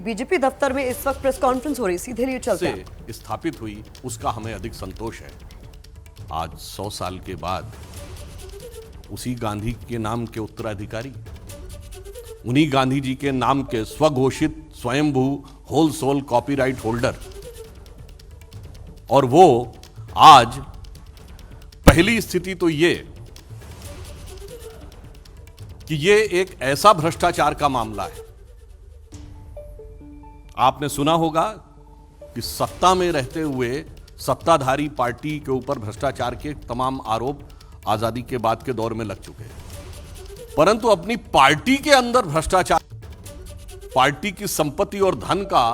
BJP दफ्तर में इस वक्त प्रेस कॉन्फ्रेंस हो रही, सीधे लिए चलते हैं। से स्थापित हुई उसका हमें अधिक संतोष है। आज 100 साल के बाद उसी गांधी के नाम के उत्तराधिकारी, उन्हीं गांधी जी के नाम के स्वघोषित स्वयंभू होल सोल कॉपीराइट होल्डर, और वो आज पहली स्थिति तो ये कि ये एक ऐसा भ्रष्टाचार का मामला है। आपने सुना होगा कि सत्ता में रहते हुए सत्ताधारी पार्टी के ऊपर भ्रष्टाचार के तमाम आरोप आजादी के बाद के दौर में लग चुके हैं, परंतु अपनी पार्टी के अंदर भ्रष्टाचार, पार्टी की संपत्ति और धन का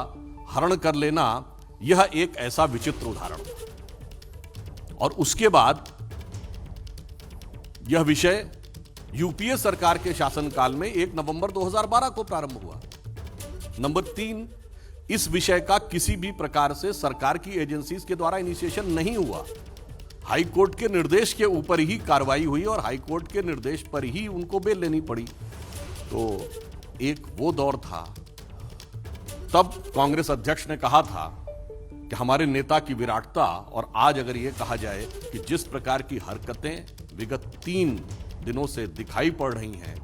हरण कर लेना, यह एक ऐसा विचित्र उदाहरण था। और उसके बाद यह विषय यूपीए सरकार के शासनकाल में 1 नवंबर 2012 को प्रारंभ हुआ। नंबर 3, इस विषय का किसी भी प्रकार से सरकार की एजेंसीज के द्वारा इनिशिएशन नहीं हुआ। हाई कोर्ट के निर्देश के ऊपर ही कार्रवाई हुई और हाई कोर्ट के निर्देश पर ही उनको बेल लेनी पड़ी। तो एक वो दौर था, तब कांग्रेस अध्यक्ष ने कहा था कि हमारे नेता की विराटता, और आज अगर यह कहा जाए कि जिस प्रकार की हरकतें विगत 3 दिनों से दिखाई पड़ रही हैं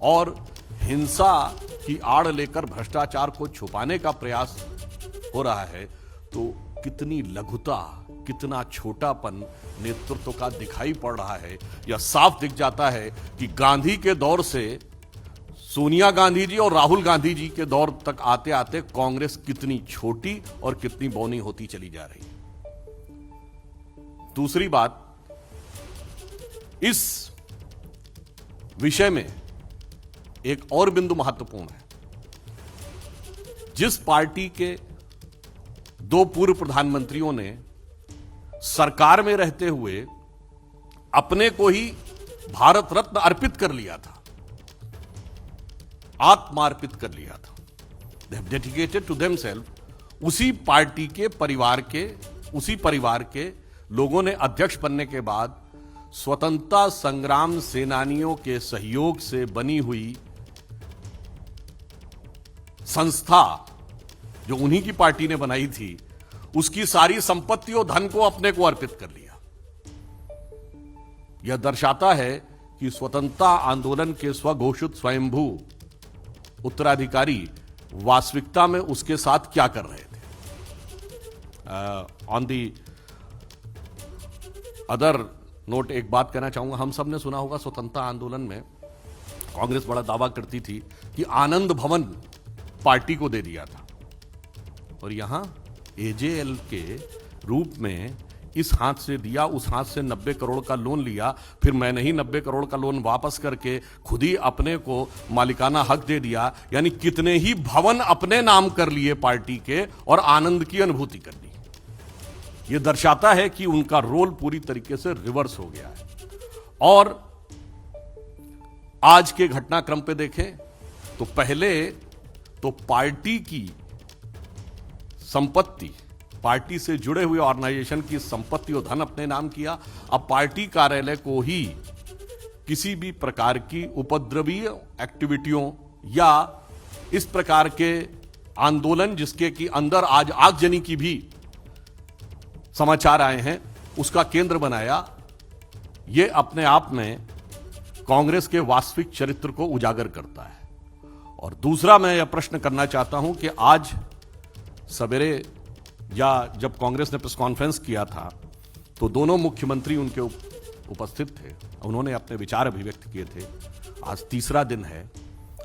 और हिंसा की आड़ लेकर भ्रष्टाचार को छुपाने का प्रयास हो रहा है, तो कितनी लघुता, कितना छोटापन नेतृत्व का दिखाई पड़ रहा है। यह साफ दिख जाता है कि गांधी के दौर से सोनिया गांधी जी और राहुल गांधी जी के दौर तक आते आते कांग्रेस कितनी छोटी और कितनी बौनी होती चली जा रही है। दूसरी बात, इस विषय में एक और बिंदु महत्वपूर्ण है। जिस पार्टी के 2 पूर्व प्रधानमंत्रियों ने सरकार में रहते हुए अपने को ही भारत रत्न अर्पित कर लिया था, आत्मार्पित कर लिया था, they have dedicated to themselves, उसी पार्टी के परिवार के, उसी परिवार के लोगों ने अध्यक्ष बनने के बाद स्वतंत्रता संग्राम सेनानियों के सहयोग से बनी हुई संस्था, जो उन्हीं की पार्टी ने बनाई थी, उसकी सारी संपत्ति और धन को अपने को अर्पित कर लिया। यह दर्शाता है कि स्वतंत्रता आंदोलन के स्वघोषित स्वयंभू उत्तराधिकारी वास्तविकता में उसके साथ क्या कर रहे थे। ऑन दी अदर नोट एक बात कहना चाहूंगा, हम सब ने सुना होगा स्वतंत्रता आंदोलन में कांग्रेस बड़ा दावा करती थी कि आनंद भवन पार्टी को दे दिया था, और यहां एजेएल के रूप में इस हाथ से दिया, उस हाथ से 90 करोड़ का लोन लिया, फिर मैंने ही 90 करोड़ का लोन वापस करके खुद ही अपने को मालिकाना हक दे दिया। यानी कितने ही भवन अपने नाम कर लिए पार्टी के और आनंद की अनुभूति कर ली। यह दर्शाता है कि उनका रोल पूरी तरीके से रिवर्स हो गया है। और आज के घटनाक्रम पे देखें तो पहले तो पार्टी की संपत्ति, पार्टी से जुड़े हुए ऑर्गेनाइजेशन की संपत्ति और धन अपने नाम किया। अब पार्टी कार्यालय को ही किसी भी प्रकार की उपद्रवीय एक्टिविटियों या इस प्रकार के आंदोलन जिसके कि अंदर आज आगजनी की भी समाचार आए हैं, उसका केंद्र बनाया। यह अपने आप में कांग्रेस के वास्तविक चरित्र को उजागर करता है। और दूसरा मैं यह प्रश्न करना चाहता हूं कि आज सवेरे या जब कांग्रेस ने प्रेस कॉन्फ्रेंस किया था तो दोनों मुख्यमंत्री उनके उपस्थित थे, उन्होंने अपने विचार अभिव्यक्त किए थे। आज तीसरा दिन है।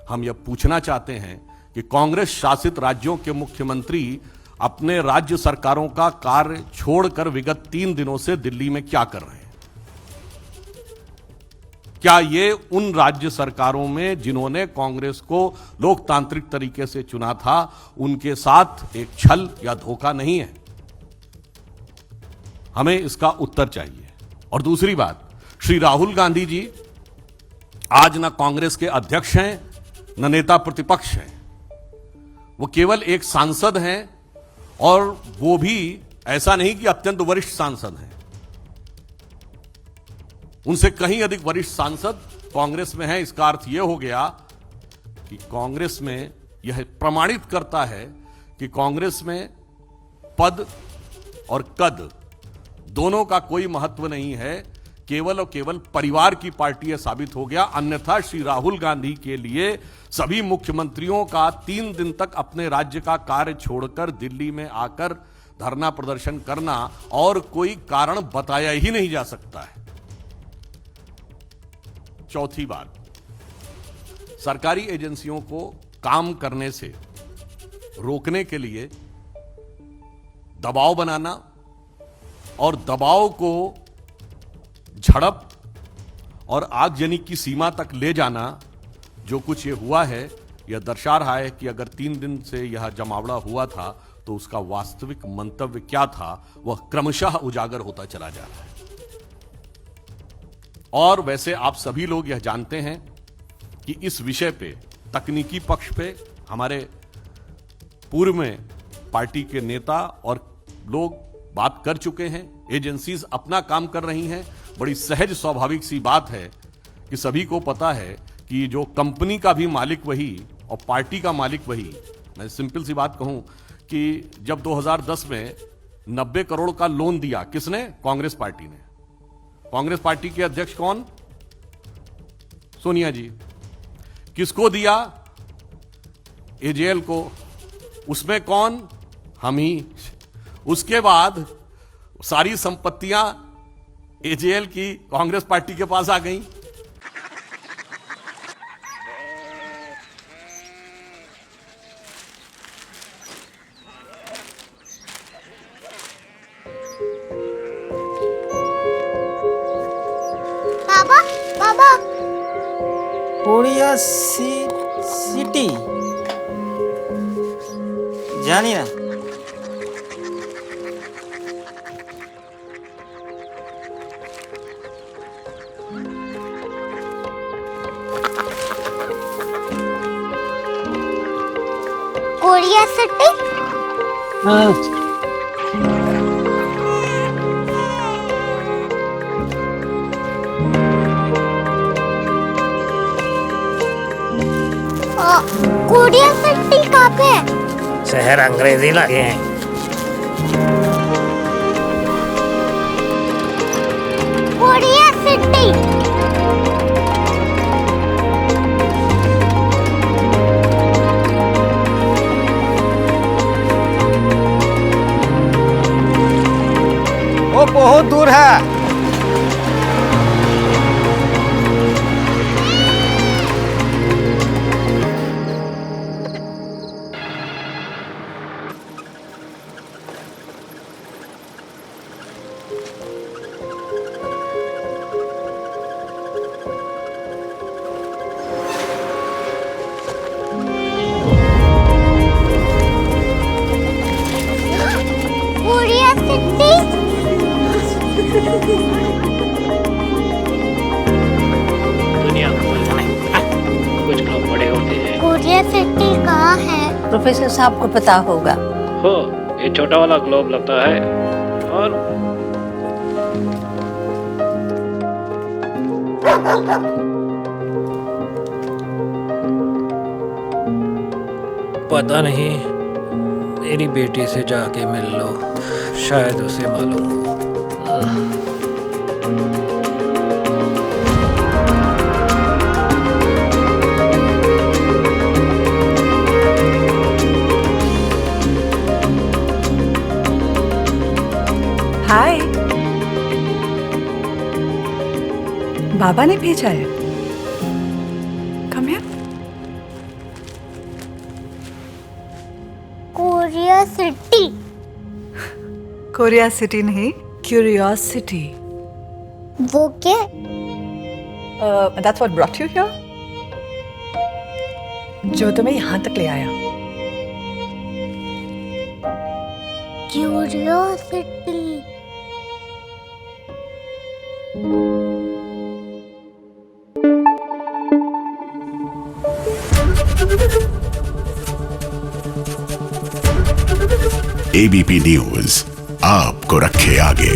हम यह पूछना चाहते हैं कि कांग्रेस शासित राज्यों के मुख्यमंत्री अपने राज्य सरकारों का कार्य छोड़कर विगत 3 दिनों से दिल्ली में क्या कर रहे हैं? क्या ये उन राज्य सरकारों में जिन्होंने कांग्रेस को लोकतांत्रिक तरीके से चुना था, उनके साथ एक छल या धोखा नहीं है? हमें इसका उत्तर चाहिए। और दूसरी बात, श्री राहुल गांधी जी आज न कांग्रेस के अध्यक्ष हैं न नेता प्रतिपक्ष हैं, वो केवल एक सांसद हैं, और वो भी ऐसा नहीं कि अत्यंत वरिष्ठ सांसद हैं। उनसे कहीं अधिक वरिष्ठ सांसद कांग्रेस में हैं। इसका अर्थ यह हो गया कि कांग्रेस में यह प्रमाणित करता है कि कांग्रेस में पद और कद दोनों का कोई महत्व नहीं है, केवल और केवल परिवार की पार्टी साबित हो गया। अन्यथा श्री राहुल गांधी के लिए सभी मुख्यमंत्रियों का 3 दिन तक अपने राज्य का कार्य छोड़कर दिल्ली में आकर धरना प्रदर्शन करना और कोई कारण बताया ही नहीं जा सकता है। चौथी बात, सरकारी एजेंसियों को काम करने से रोकने के लिए दबाव बनाना और दबाव को झड़प और आगजनी की सीमा तक ले जाना, जो कुछ ये हुआ है, यह दर्शा रहा है कि अगर 3 दिन से यह जमावड़ा हुआ था तो उसका वास्तविक मंतव्य क्या था, वह क्रमशः उजागर होता चला जा रहा है। और वैसे आप सभी लोग यह जानते हैं कि इस विषय पे तकनीकी पक्ष पे हमारे पूर्व में पार्टी के नेता और लोग बात कर चुके हैं, एजेंसीज अपना काम कर रही हैं। बड़ी सहज स्वाभाविक सी बात है कि सभी को पता है कि जो कंपनी का भी मालिक वही और पार्टी का मालिक वही। मैं सिंपल सी बात कहूं कि जब 2010 में 90 करोड़ का लोन दिया, किसने? कांग्रेस पार्टी ने। कांग्रेस पार्टी के अध्यक्ष कौन? सोनिया जी। किसको दिया? एजेएल को। उसमें कौन? हम ही। उसके बाद सारी संपत्तियां एजेएल की कांग्रेस पार्टी के पास आ गई। बाबा बाबा कोरिया सिटी जानी ना। कोरिया सिटी कोरिया सिटी कहाँ पे है? शहर अंग्रेजी लगे हैं। कोरिया सिटी वो बहुत दूर है। कोरिया सिटी दुनिया को कुछ लोग बड़े होते हैं। कोरिया सिटी कहाँ है? प्रोफेसर साहब को पता होगा। हो, ये छोटा वाला ग्लोब लगता है और पता नहीं, मेरी बेटी से जाके मिल लो, शायद उसे मालूम हो। हाय, बाबा ने भेजा है। Come here. Korea city Korea city नहीं, क्यूरियोसिटी। वो क्या? That's what brought you here? जो तुम्हें यहाँ तक ले आया। क्यूरियोसिटी एबीपी न्यूज आपको रखे आगे।